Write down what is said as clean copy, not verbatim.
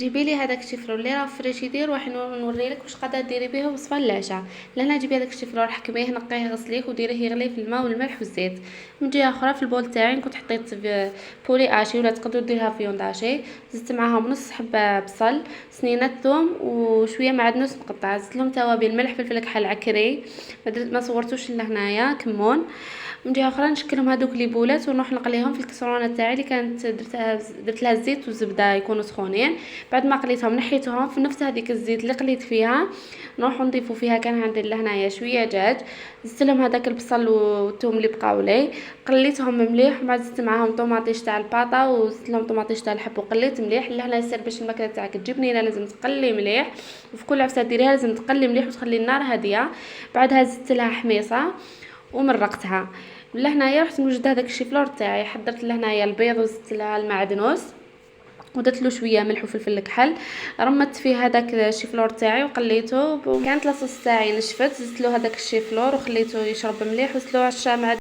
جيبي لي هذاك الشيفرو اللي راه في الفريجيدير وراح نوري لك واش قادره ديري به وصفه للعشاء. لهنا جيبي هذاك الشيفرو حكميه نقيه غسليه وديريه يغلي في الماء والملح والزيت. من جهه اخرى في البول تاعي كنت حطيت بولي اشي ولا تقدروا ديرها فيوند اشي، زدت معاهم نص حبه بصل، سنينه ثوم وشويه معدنوس مقطع، زدت لهم توابل ملح فلفل كحل عكري، ما صورتوش لهنايا كمون. من جهه اخرى نشكلهم هذوك لي بولات ونروح نقليهم في الكسرونه تاعي اللي كانت درت لها الزيت والزبده يكونوا سخونين. بعد ما قليتهم نحيتهم في نفس هذيك الزيت اللي قليت فيها، نروح نضيفوا فيها كان عندي لهنايا شويه دجاج، زدت لهم هذاك البصل والثوم اللي بقاو لي، قليتهم مليح، وبعد زدت معاهم طوماطيش تاع الباطا وزدت لهم طوماطيش تاع الحب وقليت مليح. لهنا يصير باش الماكله تاعك تجي بنينه لازم تقلي مليح، وفي كل عفسه ديريها لازم تقلي مليح وتخلي النار هاديه. بعدها زدت لها حميصه ومرقتها. لهنايا رحت نوجد هذاك الشيفلور تاعي، حضرت لهنايا البيض وزدت لها المعدنوس ودرت له شويه ملح وفلفل كحل، رمت فيه هذاك الشيفلور تاعي وقليته. كانت لاصوص تاعي نشفت، زدت له هذاك الشيفلور وخليته يشرب مليح وزدت له 10 معالق